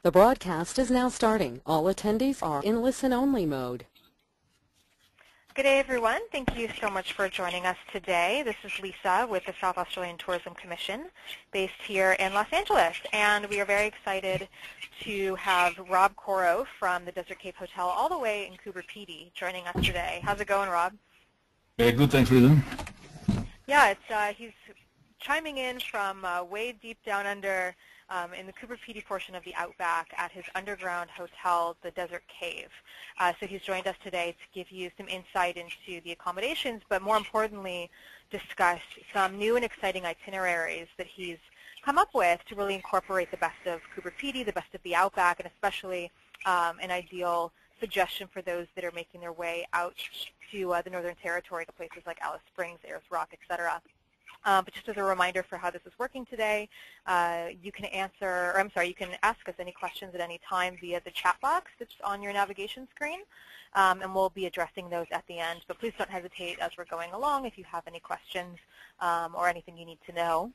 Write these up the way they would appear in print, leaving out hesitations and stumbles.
The broadcast is now starting. All attendees are in listen-only mode. Good day, everyone. Thank you so much for joining us today. This is Lisa with the South Australian Tourism Commission based here in Los Angeles. And we are very excited to have Rob Coro from the Desert Cave Hotel all the way in Coober Pedy joining us today. How's it going, Rob? Yeah, good. Thanks, Lisa. Yeah, he's chiming in from way deep down under in the Coober Pedy portion of the Outback at his underground hotel, the Desert Cave. So he's joined us today to give you some insight into the accommodations, but more importantly, discuss some new and exciting itineraries that he's come up with to really incorporate the best of Coober Pedy, the best of the Outback, and especially an ideal suggestion for those that are making their way out to the Northern Territory to places like Alice Springs, Ayers Rock, etc. But just as a reminder for how this is working today, you can ask us any questions at any time via the chat box that's on your navigation screen, and we'll be addressing those at the end. But please don't hesitate as we're going along if you have any questions or anything you need to know.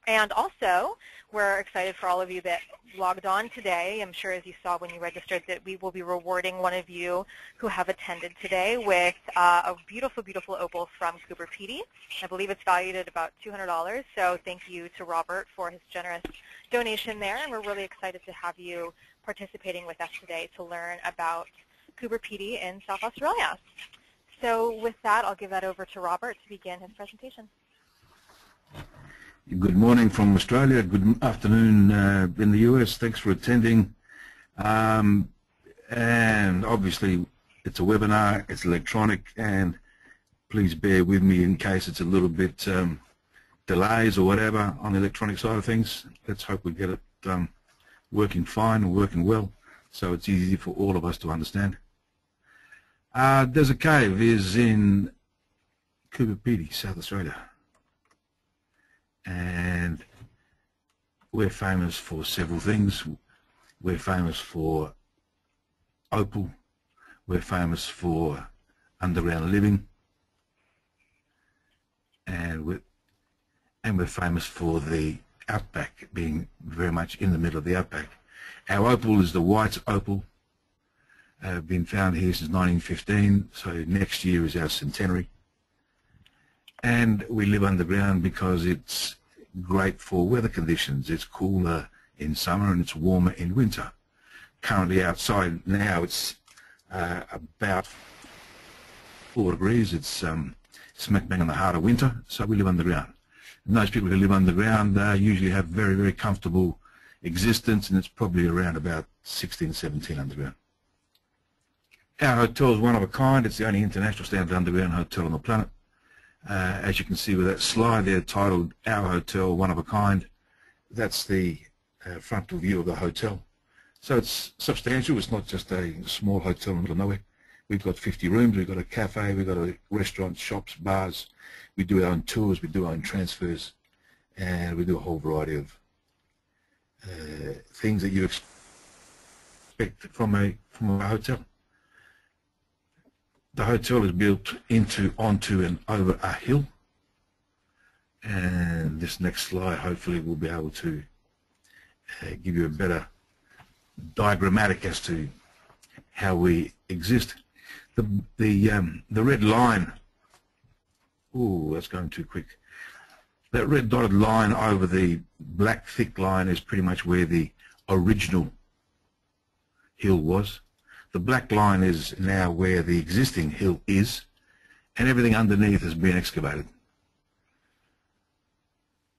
And also, we're excited for all of you that logged on today. I'm sure as you saw when you registered that we will be rewarding one of you who have attended today with a beautiful, beautiful opal from Coober Pedy. I believe it's valued at about $200. So thank you to Robert for his generous donation there. And we're really excited to have you participating with us today to learn about Coober Pedy in South Australia. So with that, I'll give that over to Robert to begin his presentation. Good morning from Australia. Good afternoon in the US. Thanks for attending. And obviously, it's a webinar. It's electronic, and please bear with me in case it's a little bit delays or whatever on the electronic side of things. Let's hope we get it working fine and working well, so it's easy for all of us to understand. Desert Cave is in Coober Pedy, South Australia. And we're famous for several things. We're famous for opal. We're famous for underground living. And we're famous for the Outback, being very much in the middle of the Outback. Our opal is the white opal. Been found here since 1915, so next year is our centenary. And we live underground because it's great for weather conditions. It's cooler in summer and it's warmer in winter. Currently outside now it's about 4 degrees. It's smack bang in the heart of winter, so we live underground. And those people who live underground usually have very, very comfortable existence, and it's probably around about 16, 17 underground. Our hotel is one of a kind. It's the only international standard underground hotel on the planet. As you can see with that slide there titled Our Hotel, One of a Kind, that's the frontal view of the hotel. So it's substantial. It's not just a small hotel in the middle of nowhere. We've got 50 rooms. We've got a cafe. We've got a restaurant, shops, bars. We do our own tours. We do our own transfers. And we do a whole variety of things that you expect from a hotel. The hotel is built onto and over a hill, and this next slide hopefully will be able to give you a better diagrammatic as to how we exist. The red line, ooh, that's going too quick. That red dotted line over the black thick line is pretty much where the original hill was. The black line is now where the existing hill is, and everything underneath has been excavated.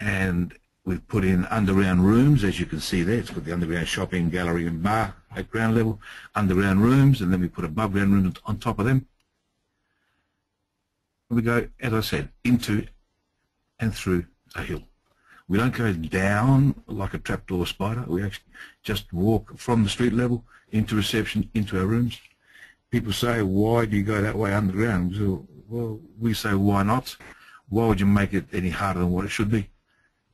And we've put in underground rooms, as you can see there. It's got the underground shopping, gallery, and bar at ground level, underground rooms, and then we put above ground rooms on top of them. And we go, as I said, into and through a hill. We don't go down like a trapdoor spider. We actually just walk from the street level into reception, into our rooms. People say, why do you go that way underground? So, well, we say, why not? Why would you make it any harder than what it should be?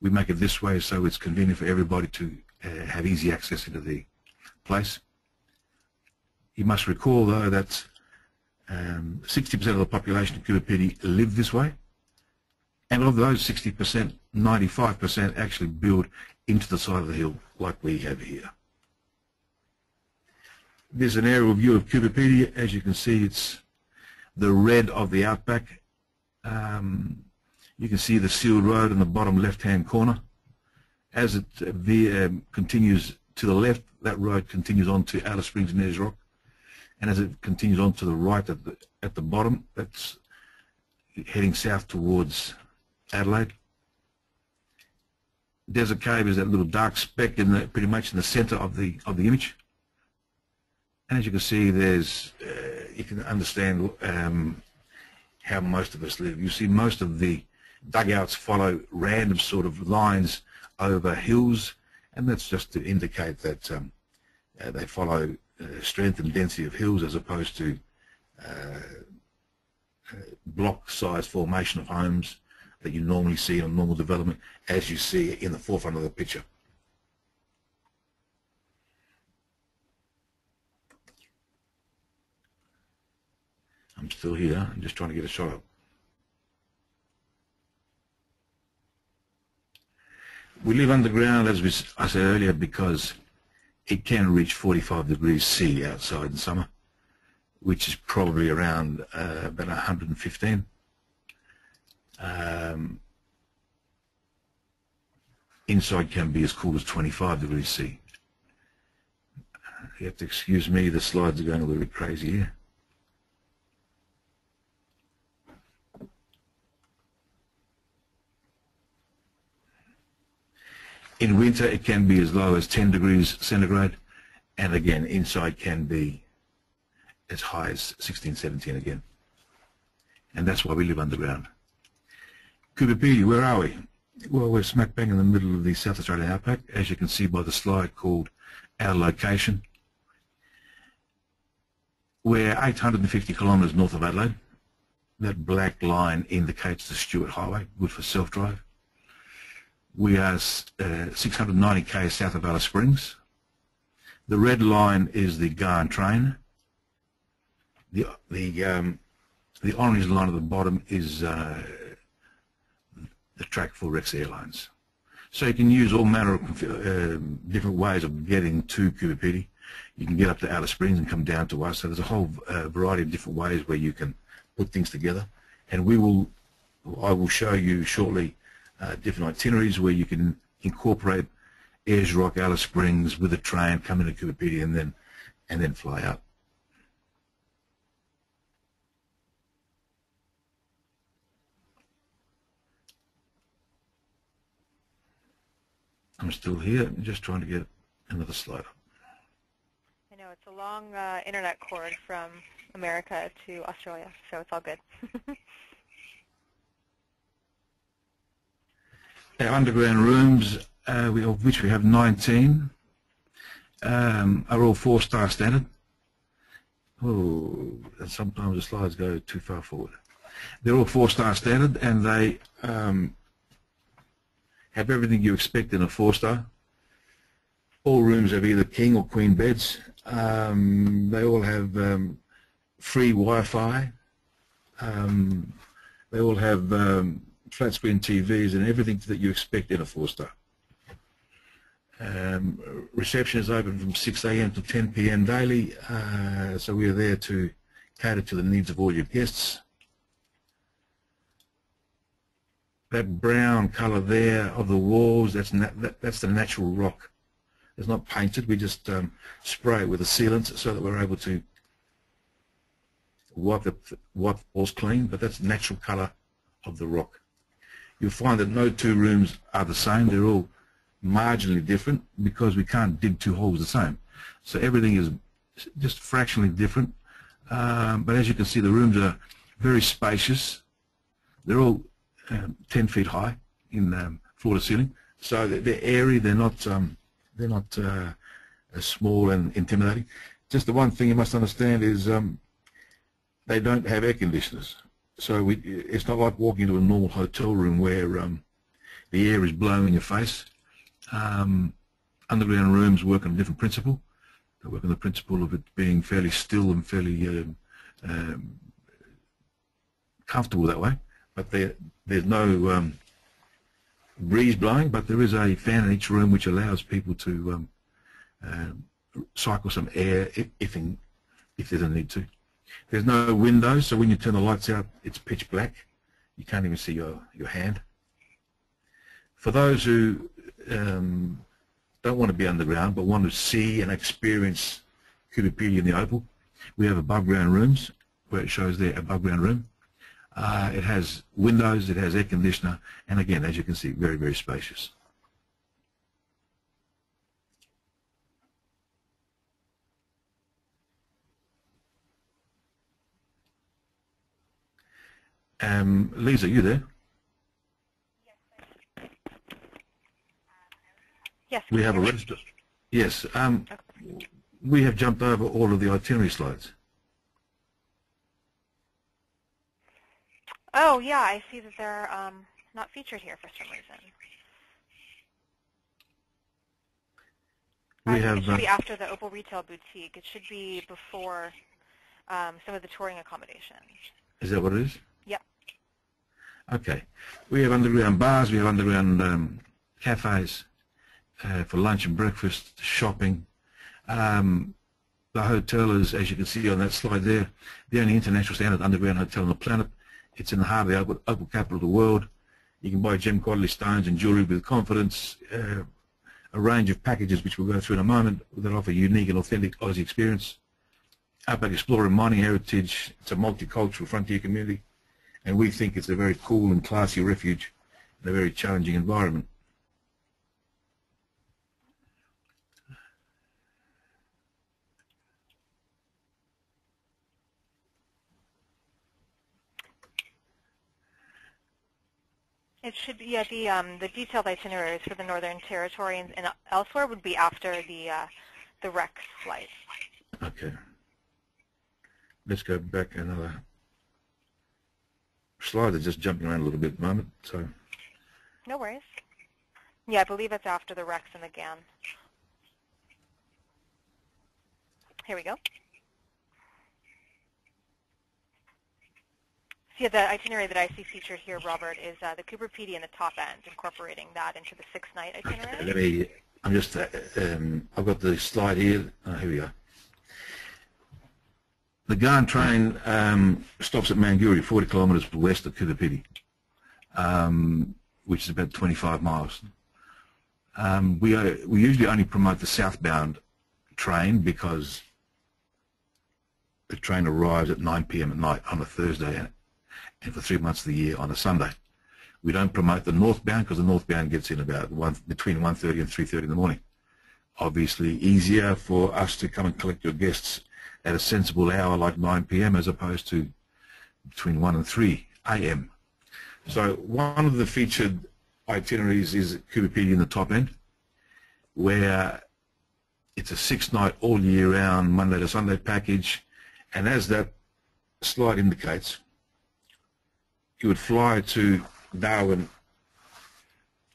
We make it this way so it's convenient for everybody to have easy access into the place. You must recall, though, that 60% of the population of Coober Pedy live this way. And of those 60%, 95% actually build into the side of the hill like we have here. There's an aerial view of Coober Pedy. As you can see, it's the red of the outback. You can see the sealed road in the bottom left-hand corner. As it continues to the left, that road continues on to Alice Springs and Ayers Rock. And as it continues on to the right at the bottom, that's heading south towards Adelaide. Desert Cave is that little dark speck pretty much in the centre of the image. And as you can see, you can understand how most of us live. You see most of the dugouts follow random sort of lines over hills, and that's just to indicate that they follow strength and density of hills as opposed to block-sized formation of homes that you normally see in normal development, as you see in the forefront of the picture. I'm still here. I'm just trying to get a shot up. We live underground, as I said earlier, because it can reach 45 degrees C outside in summer, which is probably around about 115. Inside can be as cool as 25 degrees C. You have to excuse me, the slides are going a little bit crazy here. In winter, it can be as low as 10 degrees centigrade, and again, inside can be as high as 16, 17 again. And that's why we live underground. Coober Pedy, where are we? Well, we're smack bang in the middle of the South Australian outback, as you can see by the slide called Our Location. We're 850 kilometres north of Adelaide. That black line indicates the Stewart Highway, good for self-drive. We are 690 km south of Alice Springs. The red line is the Garn train. The orange line at the bottom is the track for Rex Airlines. So you can use all manner of different ways of getting to Coober Pedy. You can get up to Alice Springs and come down to us. So there's a whole variety of different ways where you can put things together. And I will show you shortly different itineraries where you can incorporate Ayers Rock, Alice Springs with a train, come into Coober Pedy, and then fly out. I'm still here. I'm just trying to get another slide up. I know it's a long internet cord from America to Australia, so it's all good. Our underground rooms, of which we have 19, are all 4-star standard. Oh, and sometimes the slides go too far forward. They're all 4-star standard, and they have everything you expect in a 4-star. All rooms have either king or queen beds. They all have free Wi-Fi. They all have flat screen TVs and everything that you expect in a 4-star. Reception is open from 6 AM to 10 PM daily, so we are there to cater to the needs of all your guests. That brown colour there of the walls, that's the natural rock. It's not painted, we just spray it with a sealant so that we're able to wipe the walls clean, but that's the natural colour of the rock. You'll find that no two rooms are the same. They're all marginally different because we can't dig 2 holes the same. So everything is just fractionally different. But as you can see, the rooms are very spacious. They're all 10 feet high in floor to ceiling. So they're airy. They're not small and intimidating. Just the one thing you must understand is they don't have air conditioners. So it's not like walking into a normal hotel room where the air is blowing in your face. Underground rooms work on a different principle. They work on the principle of it being fairly still and fairly comfortable that way. But there's no breeze blowing, but there is a fan in each room which allows people to cycle some air if there's a need to. There's no windows, so when you turn the lights out, it's pitch black. You can't even see your hand. For those who don't want to be underground but want to see and experience Coober Pedy in the Opal, we have above ground rooms where it shows there above ground room. It has windows, it has air conditioner, and again, as you can see, very, very spacious. Lisa, are you there? Yes. We have a register. Yes. We have jumped over all of the itinerary slides. Oh, yeah, I see that they're not featured here for some reason. It should be after the Opal Retail Boutique. It should be before some of the touring accommodations. Is that what it is? Yep. Okay. We have underground bars, we have underground cafes for lunch and breakfast, shopping. The hotel is, as you can see on that slide there, the only international standard underground hotel on the planet. It's in the heart of the opal capital of the world. You can buy gem quality stones and jewellery with confidence, a range of packages which we'll go through in a moment that offer unique and authentic Aussie experience. Outback Explorer and Mining Heritage, it's a multicultural frontier community, and we think it's a very cool and classy refuge in a very challenging environment. It should be, yeah, the detailed itineraries for the Northern Territory and elsewhere would be after the rec flight. Okay. Let's go back another slide. They're just jumping around a little bit at the moment. So. No worries. Yeah, I believe it's after the recs and the GAN. Here we go. Yeah, the itinerary that I see featured here, Robert, is the Coober Pedy in the top end, incorporating that into the 6-night itinerary. Okay, let me, I'm just, I've got the slide here. Oh, here we go. The GAN train stops at Manguri, 40 kilometres west of Coober Pedy, which is about 25 miles. We usually only promote the southbound train because the train arrives at 9 p.m. at night on a Thursday and for 3 months of the year on a Sunday. We don't promote the northbound because the northbound gets in about between 1:30 and 3:30 in the morning. Obviously easier for us to come and collect your guests at a sensible hour like 9 p.m. as opposed to between 1 and 3 a.m. So one of the featured itineraries is Coober Pedy in the top end, where it's a 6-night all year round Monday to Sunday package, and as that slide indicates, you would fly to Darwin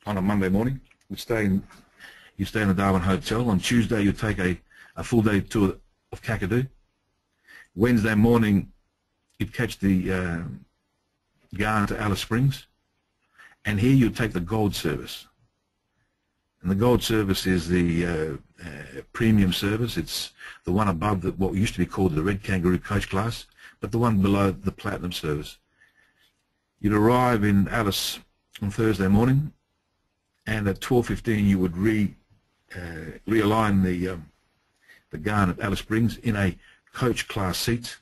on a Monday morning. You stay in the Darwin Hotel. On Tuesday you take a full day tour of Kakadu. Wednesday morning you'd catch the GAN to Alice Springs, and here you take the Gold Service. And the Gold Service is the premium service. It's the one above what used to be called the Red Kangaroo coach class, but the one below the Platinum Service. You'd arrive in Alice on Thursday morning, and at 12:15 you would realign the GAN at Alice Springs in a coach class seat.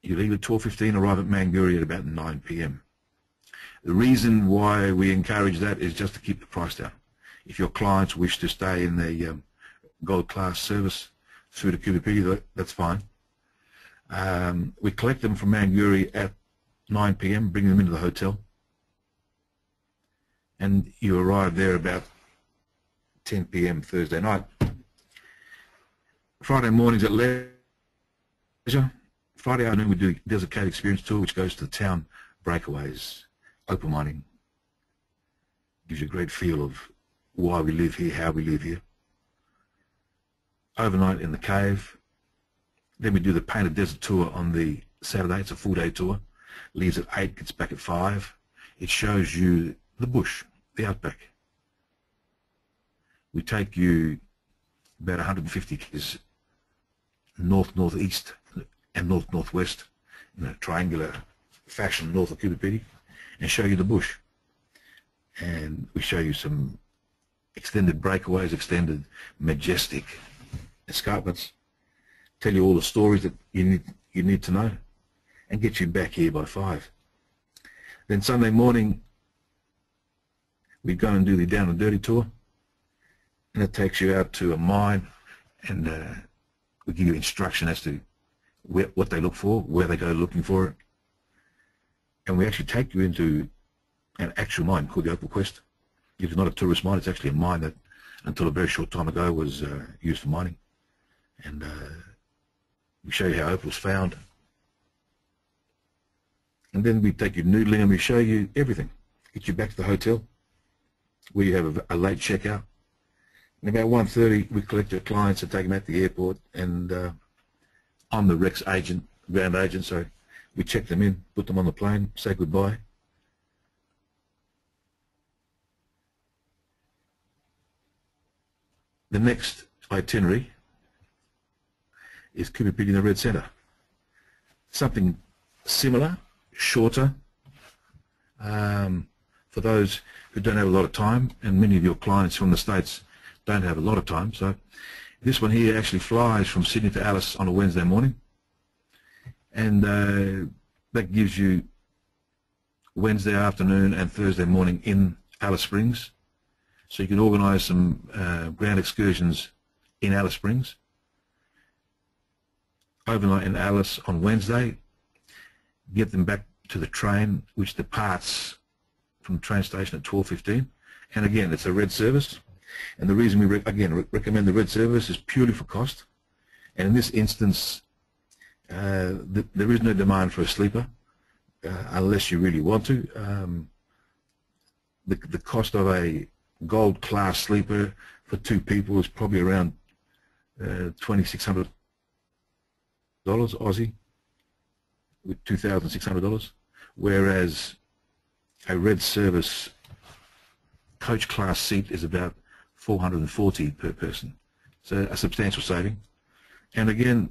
You leave at 12:15, arrive at Manguri at about 9 p.m. The reason why we encourage that is just to keep the price down. If your clients wish to stay in the gold class service through to Coober Pedy, that's fine. We collect them from Manguri at 9 p.m., bring them into the hotel, and you arrive there about 10 p.m. Thursday night. Friday mornings at leisure. Friday afternoon we do Desert Cave Experience Tour, which goes to the town breakaways, opal mining. Gives you a great feel of why we live here, how we live here. Overnight in the cave. Then we do the Painted Desert Tour on the Saturday. It's a full-day tour. Leaves at 8, gets back at 5. It shows you the bush, the outback. We take you about 150 k's north-northeast and north-northwest in a triangular fashion north of Coober Pedy and show you the bush. And we show you some extended breakaways, extended majestic escarpments, tell you all the stories that you need to know, and get you back here by 5. Then Sunday morning we go and do the down and dirty tour, and it takes you out to a mine, and we give you instruction as to what they look for, where they go looking for it, and we actually take you into an actual mine called the Opal Quest. It's not a tourist mine, it's actually a mine that until a very short time ago was used for mining. And we show you how opal's found. And then we take you noodling and we show you everything. Get you back to the hotel where you have a late checkout. And about 1:30 we collect your clients and take them out to the airport, and I'm the Rex agent, ground agent, so we check them in, put them on the plane, say goodbye. The next itinerary is Coober Pedy in the Red Centre. Something similar, shorter, for those who don't have a lot of time, and many of your clients from the States don't have a lot of time. So this one here actually flies from Sydney to Alice on a Wednesday morning, and that gives you Wednesday afternoon and Thursday morning in Alice Springs. So you can organise some ground excursions in Alice Springs, overnight in Alice on Wednesday, get them back to the train, which departs from the train station at 12:15. And again, it's a red service. And the reason we recommend the red service is purely for cost. And in this instance, there is no demand for a sleeper unless you really want to. The cost of a gold class sleeper for 2 people is probably around $2,600 Aussie, with $2,600, whereas a red service coach class seat is about $440 per person, so a substantial saving. And again,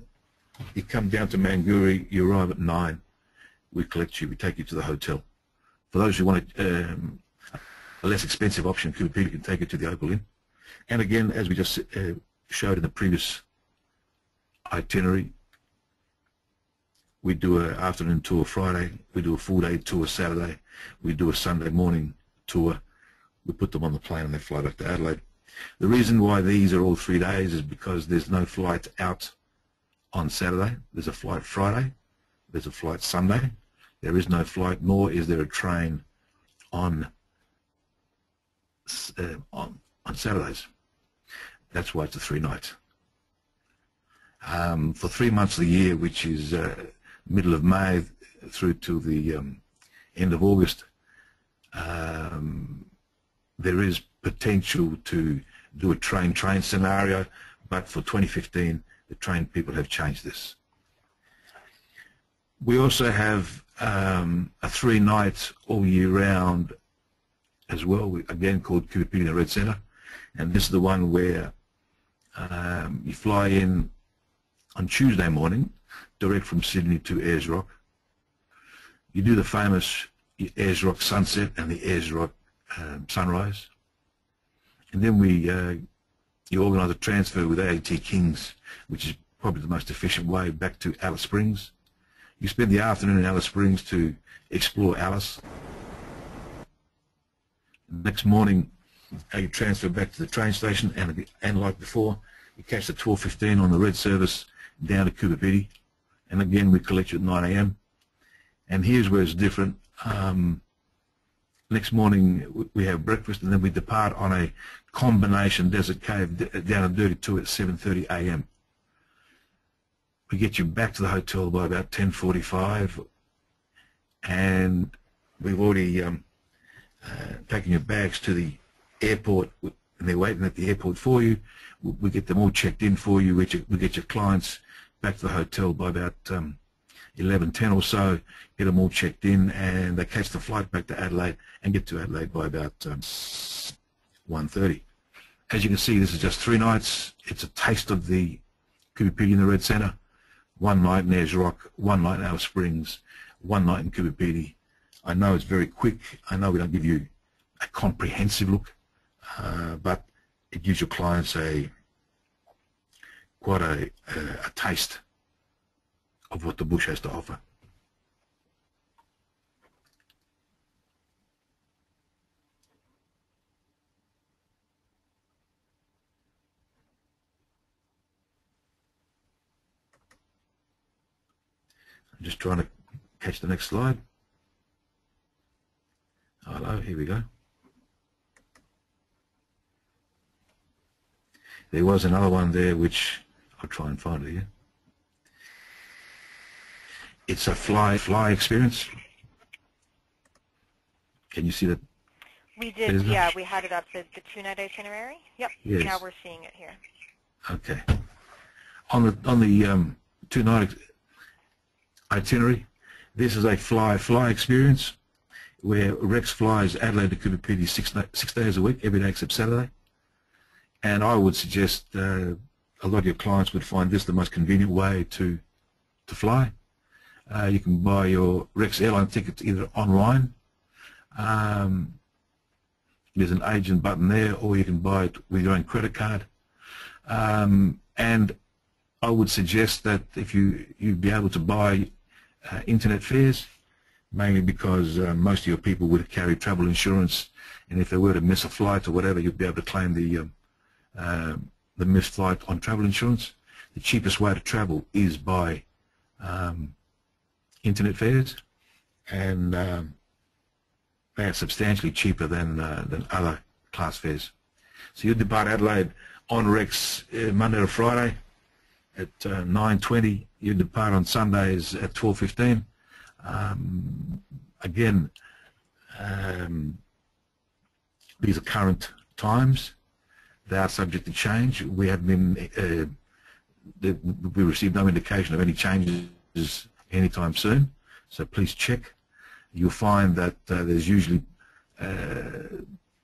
you come down to Manguri, you arrive at 9, we collect you, we take you to the hotel. For those who want a less expensive option, Coober Pedy can take you to the Opal Inn. And again, as we just showed in the previous itinerary, we do an afternoon tour Friday, we do a full day tour Saturday, we do a Sunday morning tour, we put them on the plane and they fly back to Adelaide. The reason why these are all 3 days is because there's no flight out on Saturday, there's a flight Friday, there's a flight Sunday, there is no flight, nor is there a train on Saturdays. That's why it's a 3 nights. For 3 months of the year, which is middle of May through to the end of August, there is potential to do a train scenario, but for 2015 the train people have changed this. We also have a 3 nights all year round as well, again called Coober Pedy in the Red Centre, and this is the one where you fly in on Tuesday morning direct from Sydney to Ayers Rock. You do the famous Ayers Rock sunset and the Ayers Rock sunrise, and then you organise a transfer with AAT Kings, which is probably the most efficient way, back to Alice Springs. You spend the afternoon in Alice Springs to explore Alice. Next morning you transfer back to the train station, and like before, you catch the 12:15 on the red service down to Coober Pedy, and again we collect you at 9 AM. And here's where it's different. Next morning we have breakfast, and then we depart on a combination desert cave down and dirty tour at 7:30 AM. We get you back to the hotel by about 10:45, and we've already taken your bags to the airport, and they're waiting at the airport for you. We get them all checked in for you. We get your clients back to the hotel by about 11:10 or so, get them all checked in, and they catch the flight back to Adelaide and get to Adelaide by about 1:30. As you can see, this is just 3 nights. It's a taste of the Coober Pedy in the Red Centre. 1 night in Ayers Rock, 1 night in Alice Springs, 1 night in Coober Pedy. I know it's very quick. I know we don't give you a comprehensive look, but it gives your clients quite a taste of what the bush has to offer. I'm just trying to catch the next slide. Hello, here we go. There was another one there which I'll try and find it here. It's a fly experience. Can you see that? We did, yeah, we had it up, the 2-night itinerary. Yep, yes. Now we're seeing it here. Okay. On the 2-night itinerary, this is a fly experience where Rex flies Adelaide to Coober Pedy 6 days a week, every day except Saturday. And I would suggest a lot of your clients would find this the most convenient way to fly. You can buy your Rex airline tickets either online. There's an agent button there, or you can buy it with your own credit card. And I would suggest that if you'd be able to buy internet fares, mainly because most of your people would carry travel insurance, and if they were to miss a flight or whatever, you'd be able to claim the missed flight on travel insurance. The cheapest way to travel is by internet fares, and they are substantially cheaper than other class fares. So you depart Adelaide on Rex Monday to Friday at 9:20. You depart on Sundays at 12:15. Again, these are current times. They are subject to change. We have been we received no indication of any changes anytime soon, so please check. You'll find that there's usually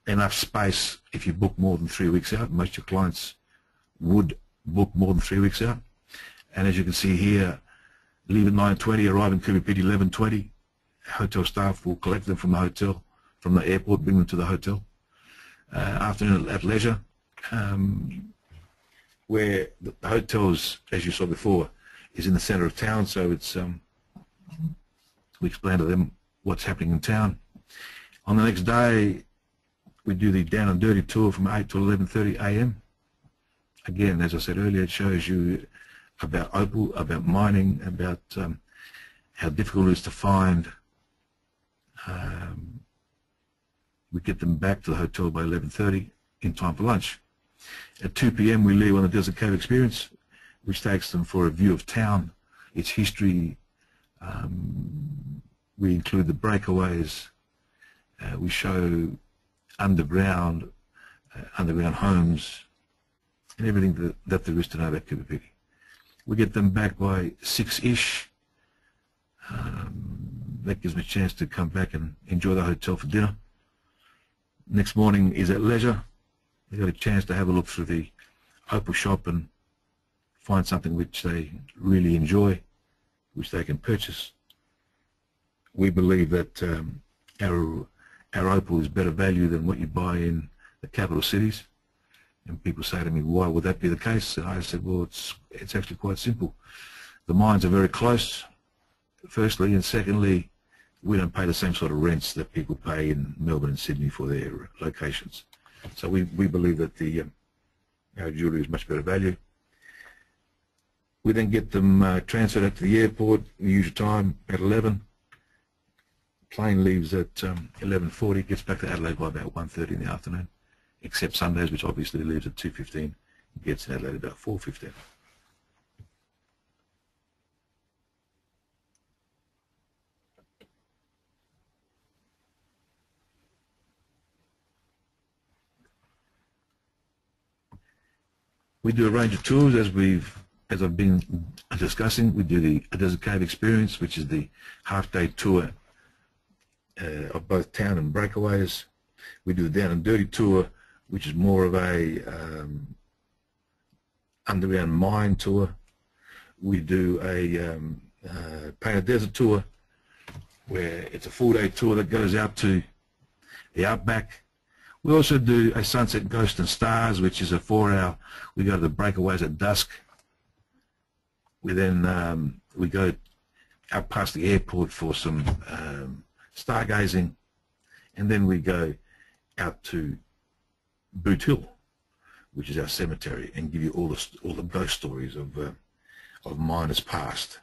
enough space if you book more than 3 weeks out. Most of your clients would book more than 3 weeks out. And as you can see here, leave at 9:20, arrive in Coober Pedy 11:20. Hotel staff will collect them from the hotel, from the airport, bring them to the hotel. Afternoon at leisure, where the hotels, as you saw before, is in the centre of town, so it's we explain to them what's happening in town. On the next day, we do the down and dirty tour from 8 to 11:30 a.m. Again, as I said earlier, it shows you about opal, about mining, about how difficult it is to find. We get them back to the hotel by 11:30 in time for lunch. At 2 p.m. we leave on the Desert Cave Experience, which takes them for a view of town, its history. We include the breakaways. We show underground homes, and everything that there is to know about Coober Pedy. We get them back by 6-ish. That gives me a chance to come back and enjoy the hotel for dinner. Next morning is at leisure. They got a chance to have a look through the opal shop and find something which they really enjoy, which they can purchase. We believe that our opal is better value than what you buy in the capital cities. And people say to me, why would that be the case? And I said, well, it's actually quite simple. The mines are very close, firstly, and secondly, we don't pay the same sort of rents that people pay in Melbourne and Sydney for their locations. So we believe that our jewellery is much better value. We then get them transferred out to the airport in the usual time at 11. Plane leaves at 11:40, gets back to Adelaide by about 1:30 in the afternoon, except Sundays, which obviously leaves at 2:15, gets in Adelaide about 4:15. We do a range of tours as I've been discussing. We do the Desert Cave Experience, which is the half-day tour of both town and breakaways. We do the down and dirty tour, which is more of a underground mine tour. We do a painted desert tour, where it's a 4-day tour that goes out to the outback. We also do a Sunset Ghost and Stars, which is a 4-hour. We go to the breakaways at dusk. We then we go out past the airport for some stargazing, and then we go out to Boot Hill, which is our cemetery, and give you all the ghost stories of miners past.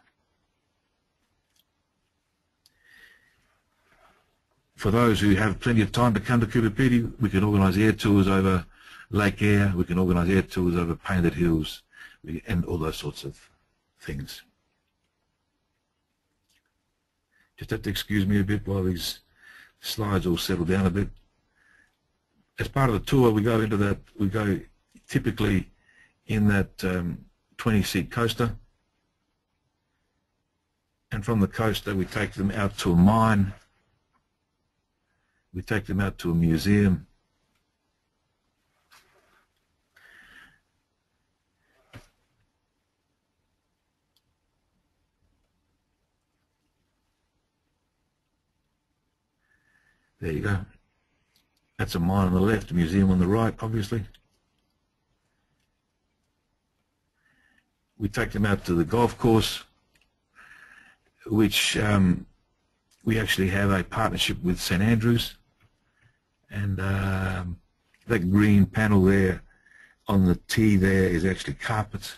For those who have plenty of time to come to Coober Pedy, we can organise air tours over Lake Eyre, we can organise air tours over Painted Hills, and all those sorts of things. Just have to excuse me a bit while these slides all settle down a bit. As part of the tour, we go typically in that 20-seat coaster, and from the coaster we take them out to a mine. We take them out to a museum. There you go. That's a mine on the left, a museum on the right, obviously. We take them out to the golf course, which we actually have a partnership with St Andrews. And that green panel there on the tee there is actually carpet.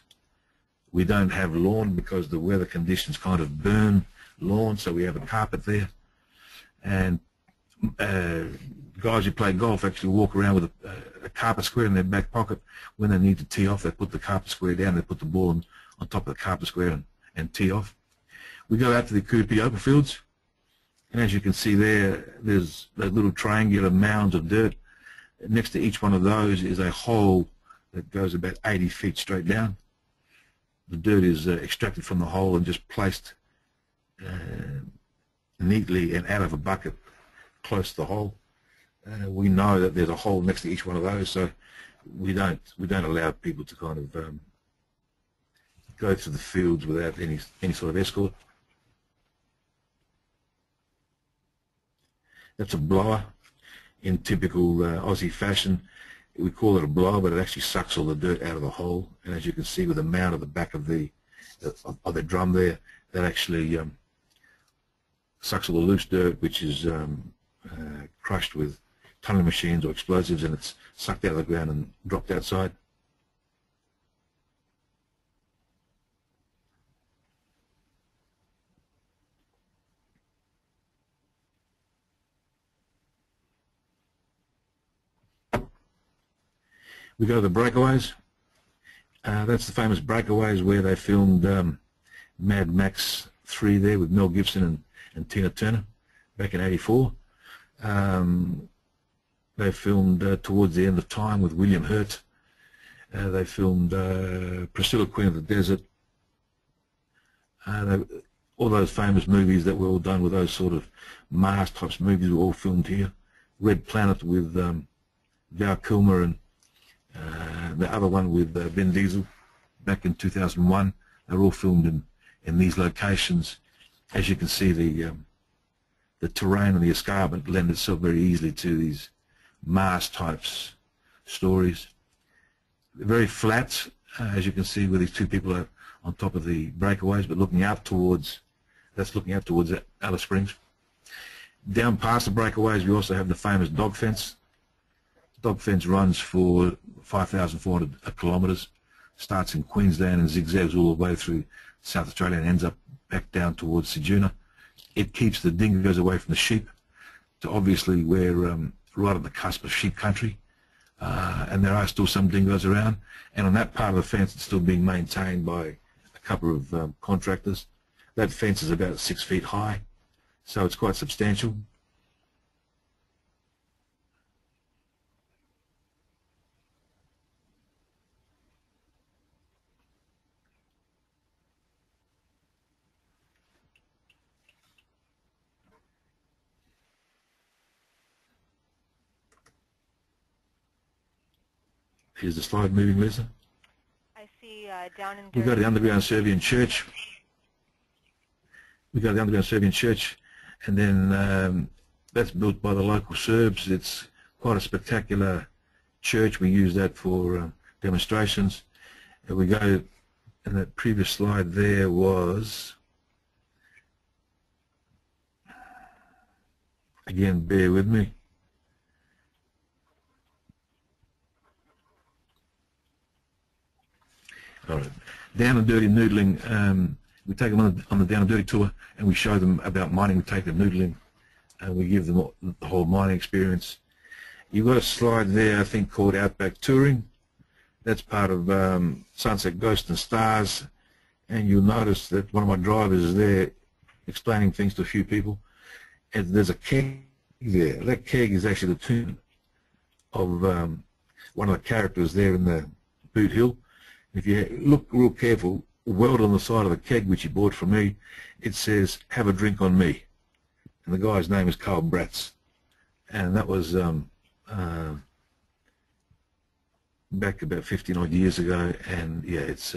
We don't have lawn because the weather conditions kind of burn lawn, so we have a carpet there. And guys who play golf actually walk around with a carpet square in their back pocket. When they need to tee off, they put the carpet square down, they put the ball on top of the carpet square and tee off. We go out to the Coober Pedy open fields. And as you can see there, there's those little triangular mounds of dirt. Next to each one of those is a hole that goes about 80 feet straight down. The dirt is extracted from the hole and just placed neatly and out of a bucket close to the hole. We know that there's a hole next to each one of those, so we don't allow people to kind of go through the fields without any sort of escort. That's a blower in typical Aussie fashion. We call it a blower, but it actually sucks all the dirt out of the hole. And as you can see with the mount at the back of the drum there, that actually sucks all the loose dirt, which is crushed with tunneling machines or explosives, and it's sucked out of the ground and dropped outside. We go to the breakaways. That's the famous breakaways where they filmed Mad Max 3 there with Mel Gibson and Tina Turner back in '84. They filmed towards the end of time with William Hurt. They filmed Priscilla, Queen of the Desert. All those famous movies that were all done with those sort of Mars types movies were all filmed here. Red Planet with Val Kilmer and the other one with Vin Diesel back in 2001. They're all filmed in these locations. As you can see, the terrain and the escarpment lend itself very easily to these Mars types stories. They're very flat, as you can see, where these two people are on top of the breakaways, but looking out towards, that's looking out towards Alice Springs. Down past the breakaways, we also have the famous dog fence. Dog fence runs for 5,400 kilometres, starts in Queensland and zigzags all the way through South Australia and ends up back down towards Ceduna. It keeps the dingoes away from the sheep. So obviously we're right at the cusp of sheep country, and there are still some dingoes around. And on that part of the fence, it's still being maintained by a couple of contractors. That fence is about 6 feet high, so it's quite substantial. Is the slide moving, Lisa? I see down in We've got the underground Serbian church. We've got the underground Serbian church, and then that's built by the local Serbs. It's quite a spectacular church. We use that for demonstrations. And we go, and that previous slide there was, again, bear with me. All right. Down and Dirty Noodling, we take them on the Down and Dirty tour, and we show them about mining. We take them noodling, and we give them the whole mining experience. You've got a slide there, I think, called Outback Touring. That's part of Sunset Ghost and Stars, and you'll notice that one of my drivers is there explaining things to a few people, and there's a keg there. That keg is actually the tomb of one of the characters there in the Boot Hill. If you look real careful, weld on the side of the keg, which he bought from me, it says, "Have a drink on me." And the guy's name is Carl Bratz. And that was back about 15 odd years ago, and yeah, it's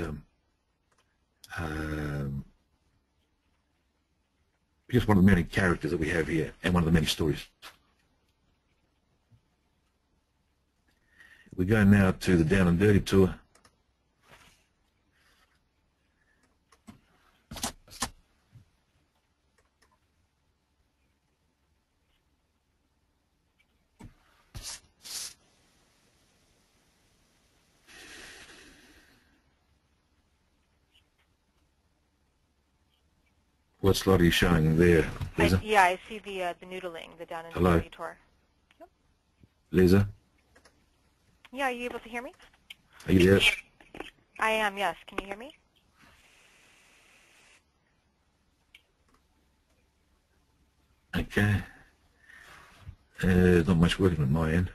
just one of the many characters that we have here, and one of the many stories. We go now to the Down and Dirty tour. What slide are you showing there, Lisa? Yeah, I see the noodling, the Down and Hello? Dirty tour. Yep. Lisa? Yeah, are you able to hear me? Are you there? I am, yes. Can you hear me? Okay. Not much working at my end.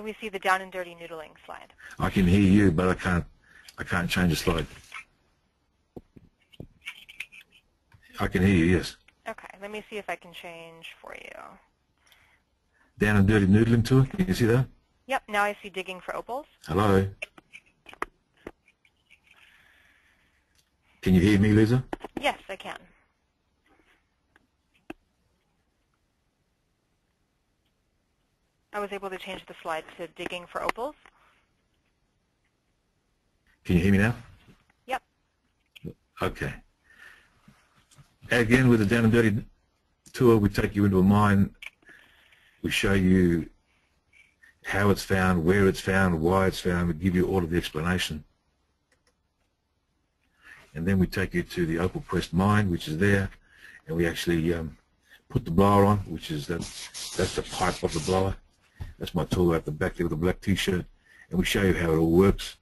We see the Down and Dirty noodling slide. I can hear you, but I can't change the slide. I can hear you, yes. Okay, let me see if I can change for you. Down and Dirty Noodling tour, can you see that? Yep, now I see Digging for Opals. Hello? Can you hear me, Lisa? Yes, I can. I was able to change the slide to Digging for Opals. Can you hear me now? Yep. Okay. Again, with the Down and Dirty tour, we take you into a mine. We show you how it's found, where it's found, why it's found. We give you all of the explanation. And then we take you to the Opal Quest mine, which is there, and we actually put the blower on, which is that's the pipe of the blower. That's my tool at the back there with a black T-shirt, and we show you how it all works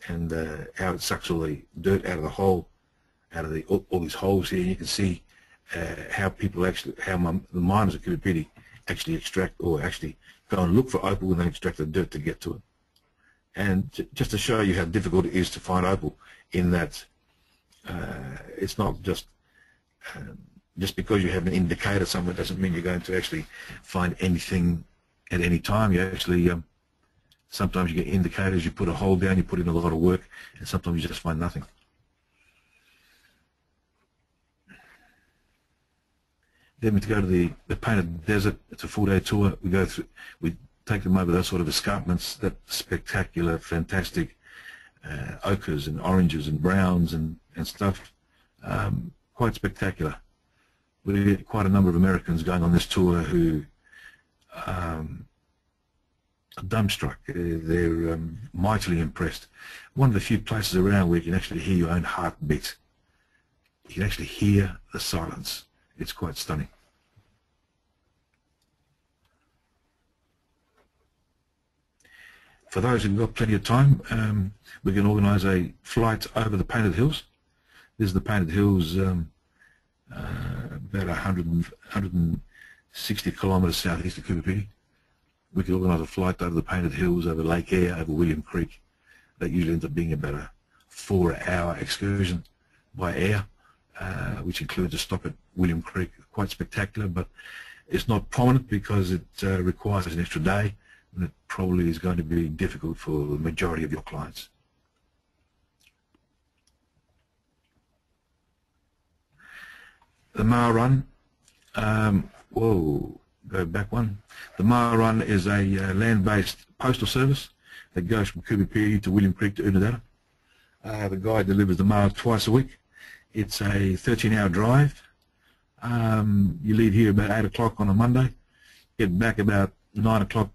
and how it sucks all the dirt out of the hole, out of all these holes here. And you can see how people actually, the miners at Coober Pedy actually extract, or actually go and look for opal and then extract the dirt to get to it. And just to show you how difficult it is to find opal, in that it's not just because you have an indicator somewhere doesn't mean you're going to actually find anything at any time. You actually sometimes you get indicators, you put a hole down, you put in a lot of work, and sometimes you just find nothing. Then we go to the Painted Desert. It's a full-day tour. We go through, we take them over those sort of escarpments, that spectacular, fantastic ochres and oranges and browns and stuff. Quite spectacular. We get quite a number of Americans going on this tour who are dumbstruck. They're mightily impressed. One of the few places around where you can actually hear your own heartbeat. You can actually hear the silence. It's quite stunning. For those who've got plenty of time, we can organise a flight over the Painted Hills. This is the Painted Hills, about 160 kilometres southeast of Coober Pedy. We can organise a flight over the Painted Hills, over Lake Eyre, over William Creek. That usually ends up being about a 4-hour excursion by air, which includes a stop at William Creek. Quite spectacular, but it's not prominent because it requires an extra day. that probably is going to be difficult for the majority of your clients. The Mail Run, whoa, go back one. The Mail Run is a land-based postal service that goes from Coober Pedy to William Creek to Unadilla. The guy delivers the mail twice a week. It's a 13-hour drive. You leave here about 8 o'clock on a Monday, get back about 9 o'clock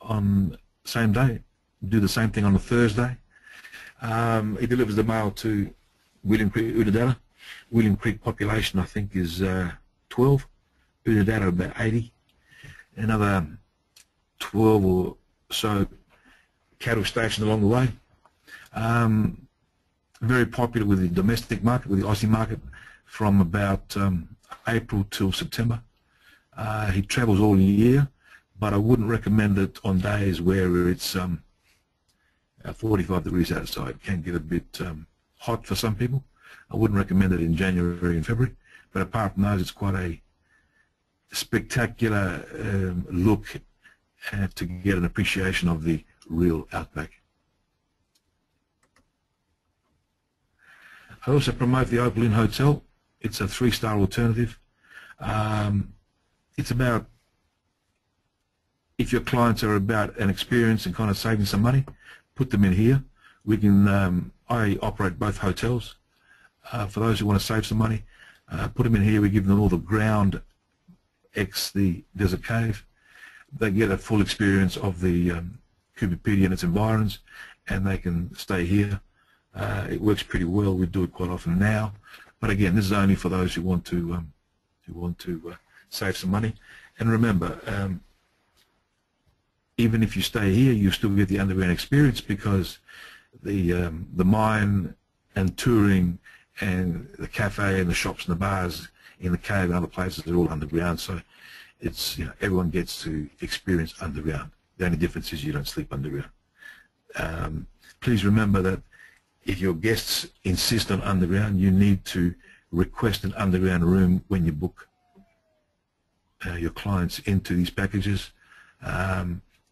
on the same day, do the same thing on a Thursday. He delivers the mail to William Creek, Unadilla. William Creek population, I think, is 12. Unadilla about 80. Another 12 or so cattle stationed along the way. Very popular with the domestic market, with the Aussie market, from about April till September. He travels all year, but I wouldn't recommend it on days where it's 45 degrees outside. It can get a bit hot for some people. I wouldn't recommend it in January and February, but apart from those, it's quite a spectacular look to get an appreciation of the real outback. I also promote the Opal Inn Hotel. It's a 3-star alternative. It's about, if your clients are about an experience and kind of saving some money, put them in here. We can, I operate both hotels. For those who want to save some money, put them in here. We give them all the ground X the desert cave. They get a full experience of the Coober Pedy and its environs, and they can stay here. It works pretty well. We do it quite often now, but again, this is only for those who want to save some money. And remember, even if you stay here, you still get the underground experience, because the mine and touring and the cafe and the shops and the bars in the cave and other places are all underground. So it's, you know, everyone gets to experience underground. The only difference is you don't sleep underground. Please remember that if your guests insist on underground, you need to request an underground room when you book your clients into these packages.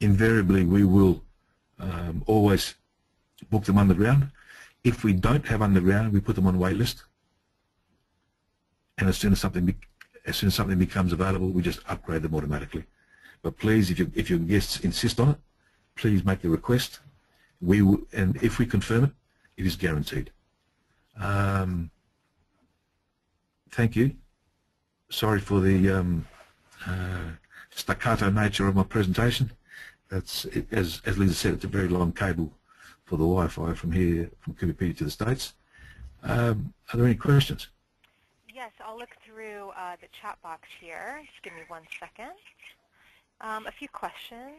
Invariably, we will always book them underground. If we don't have underground, we put them on wait list, and as soon as something becomes available, we just upgrade them automatically. But please, if your guests insist on it, please make the request. We will, and if we confirm it, it is guaranteed. Thank you. Sorry for the staccato nature of my presentation. That's it, as Lisa said, it's a very long cable for the Wi-Fi from here, from Coober Pedy to the States. Are there any questions? Yes, I'll look through the chat box here. Just give me 1 second. A few questions.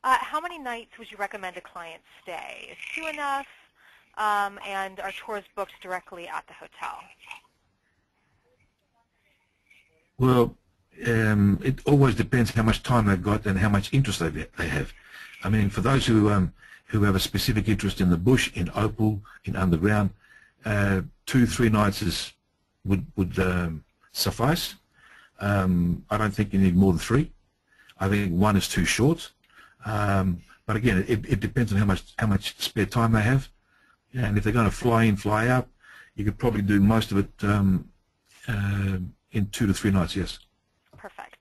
How many nights would you recommend a client stay? Is 2 enough? And are tours booked directly at the hotel? Well, it always depends how much time they've got and how much interest they have. I mean, for those who have a specific interest in the bush, in opal, in underground, 2-3 nights would suffice. I don't think you need more than 3. I think 1 is too short. But again, it depends on how much spare time they have, and if they're going to fly in, fly out, you could probably do most of it in 2 to 3 nights. Yes. Perfect.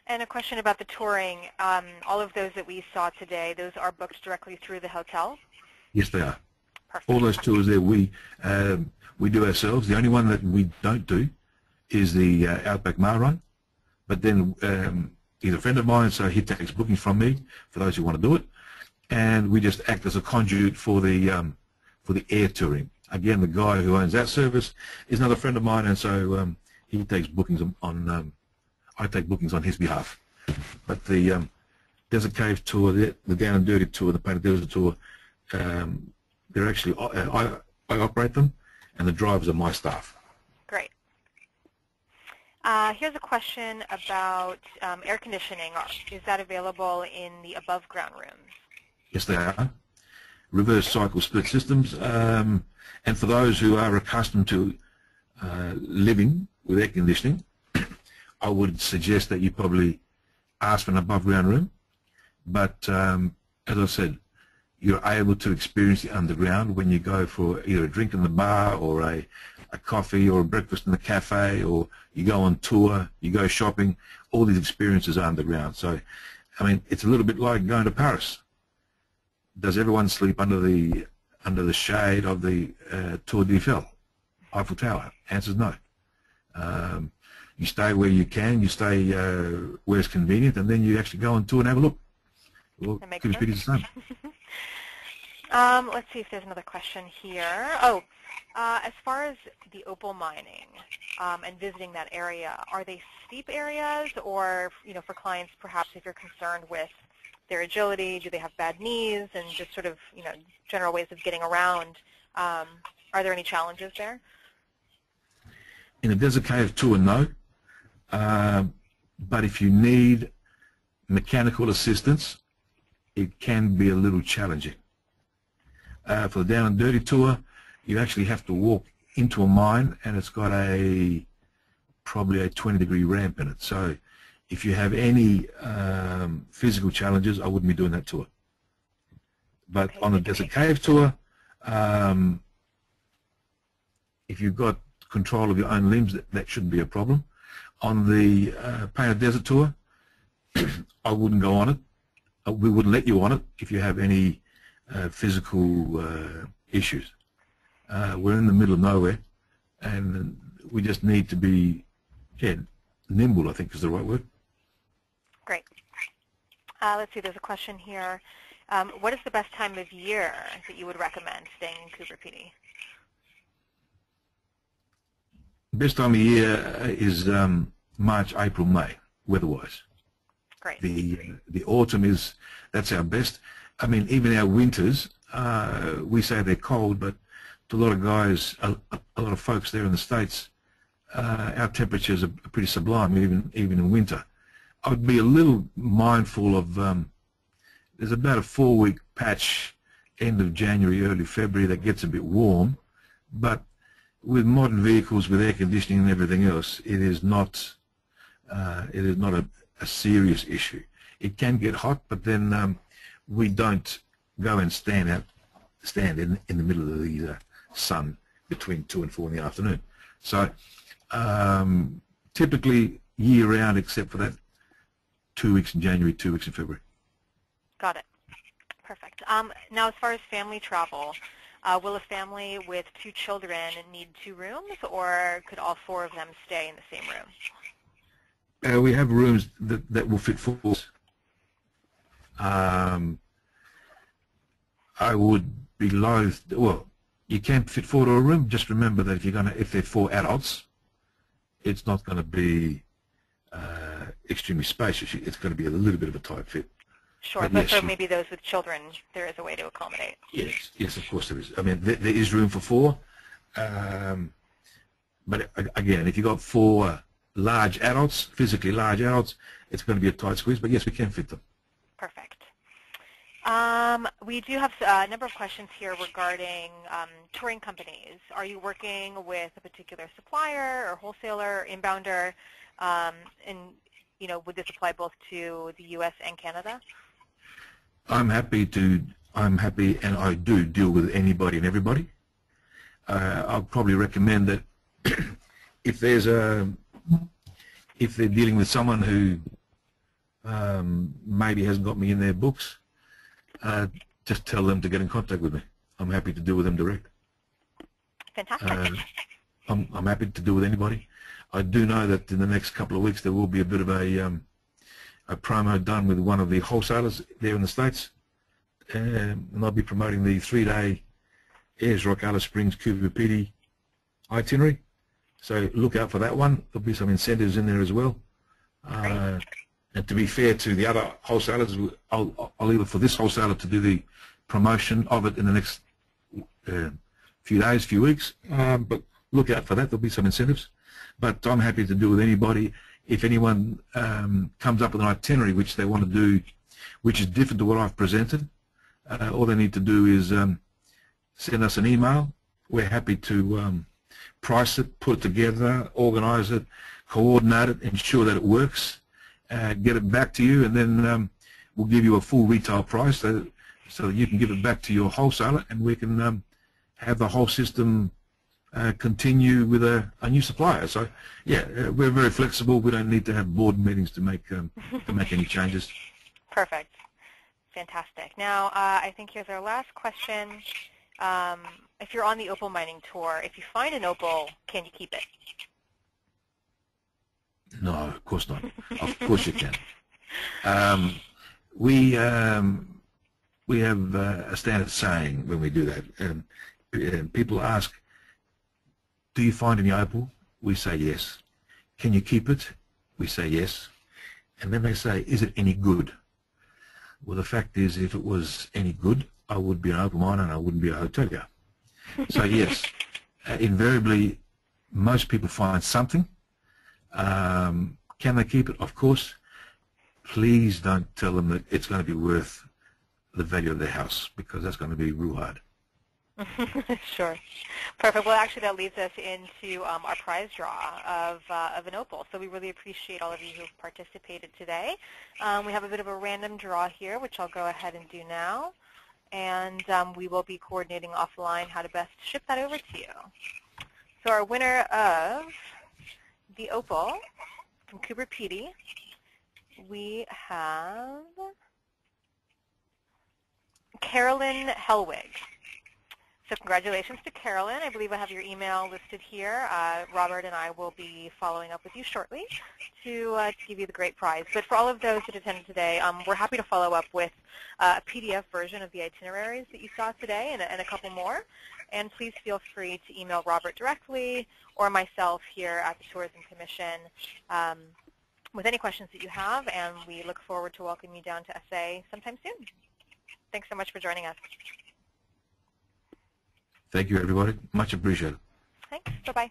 And a question about the touring. All of those that we saw today, those are booked directly through the hotel? Yes, they are. Perfect. All those tours there we do ourselves. The only one that we don't do is the Outback Mail Run. But then he's a friend of mine, so he takes bookings from me for those who want to do it, and we just act as a conduit for the air touring. Again, the guy who owns that service is another friend of mine, and so he takes bookings on. I take bookings on his behalf. But the Desert Cave tour, the Down and Dirty tour, the Painted Desert tour, they're actually I operate them, and the drivers are my staff. Great. Here's a question about air conditioning. Is that available in the above ground rooms? Yes, they are. Reverse cycle split systems. And for those who are accustomed to living with air conditioning, I would suggest that you probably ask for an above ground room, but as I said, you're able to experience the underground when you go for either a drink in the bar or a coffee or a breakfast in the cafe, or you go on tour, you go shopping. All these experiences are underground. So, I mean, it's a little bit like going to Paris. Does everyone sleep under the shade of the Tour d'Eiffel, Eiffel Tower? Answer's no. You stay where you can, you stay where it's convenient, and then you actually go on tour and have a look. Well, Coober Pedy's the same. Let's see if there's another question here. Oh, as far as the opal mining and visiting that area, are they steep areas, or for clients perhaps if you're concerned with their agility, do they have bad knees, and just sort of general ways of getting around? Are there any challenges there? In a desert cave tour, no. But if you need mechanical assistance, it can be a little challenging. For the Down and Dirty tour, you actually have to walk into a mine, and it's got probably a 20-degree ramp in it. So if you have any physical challenges, I wouldn't be doing that tour. But on the desert cave tour, if you've got control of your own limbs, that shouldn't be a problem. On the Painted Desert tour, I wouldn't go on it. We wouldn't let you on it if you have any physical issues. We're in the middle of nowhere, and we just need to be nimble, I think is the right word. Great. Let's see, there's a question here. What is the best time of year that you would recommend staying in Coober Pedy? Best time of year is March, April, May, weather-wise. Great. The autumn that's our best. I mean, even our winters, we say they're cold, but to a lot of guys, a lot of folks there in the States, our temperatures are pretty sublime, even in winter. I would be a little mindful of, there's about a 4-week patch, end of January, early February, that gets a bit warm, but with modern vehicles, with air conditioning and everything else, it is not a serious issue. It can get hot, but then we don't go and stand in the middle of the sun between 2 and 4 in the afternoon. So typically year-round, except for that 2 weeks in January, 2 weeks in February. Got it. Perfect. Now, as far as family travel, will a family with 2 children need 2 rooms, or could all 4 of them stay in the same room? We have rooms that will fit 4. I would be loath. Well, you can fit 4 to a room. Just remember that if they're 4 adults, it's not going to be extremely spacious. It's going to be a little bit of a tight fit. Sure, but yes, for maybe those with children, there is a way to accommodate. Yes, of course there is. I mean, there is room for 4. But again, if you've got 4 large adults, physically large adults, it's going to be a tight squeeze. But yes, we can fit them. Perfect. We do have a number of questions here regarding touring companies. Are you working with a particular supplier or wholesaler or inbounder? And would this apply both to the U.S. and Canada? I'm happy, and I do deal with anybody and everybody. I'll probably recommend that if they're dealing with someone who maybe hasn't got me in their books, just tell them to get in contact with me. I'm happy to deal with them direct. Fantastic. I'm happy to deal with anybody. I do know that in the next couple of weeks there will be a bit of a promo done with one of the wholesalers there in the States, and I'll be promoting the 3-day Ayers Rock, Alice Springs, Coober Pedy itinerary. So look out for that one. There'll be some incentives in there as well. And to be fair to the other wholesalers, I'll leave it for this wholesaler to do the promotion of it in the next few days, few weeks. But look out for that. There'll be some incentives. But I'm happy to do with anybody. If anyone comes up with an itinerary which they want to do, which is different to what I've presented, all they need to do is send us an email. We're happy to price it, put it together, organize it, coordinate it, ensure that it works. get it back to you, and then we'll give you a full retail price so that you can give it back to your wholesaler, and we can have the whole system continue with a new supplier. So yeah, we're very flexible. We don't need to have board meetings to make any changes. Perfect. Fantastic. Now, I think here's our last question. If you're on the opal mining tour, if you find an opal, can you keep it? No, of course not. Of course you can. We have a standard saying when we do that. People ask, do you find any opal? We say yes. Can you keep it? We say yes. And then they say, is it any good? Well, the fact is, if it was any good, I would be an opal miner and I wouldn't be a hotelier. So yes, invariably, most people find something. Can they keep it? Of course. Please don't tell them that it's going to be worth the value of their house, because that's going to be real hard. Sure. Perfect. Well, actually, that leads us into our prize draw of an opal. So we really appreciate all of you who have participated today. We have a bit of a random draw here, which I'll go ahead and do now. And we will be coordinating offline how to best ship that over to you. So our winner of the opal from Coober Pedy, we have Carolyn Helwig. So congratulations to Carolyn. I believe I have your email listed here. Robert and I will be following up with you shortly to give you the great prize. But for all of those that attended today, we're happy to follow up with a PDF version of the itineraries that you saw today and a couple more. And please feel free to email Robert directly or myself here at the Tourism Commission with any questions that you have, and we look forward to welcoming you down to SA sometime soon. Thanks so much for joining us. Thank you, everybody. Much appreciated. Thanks. Bye-bye.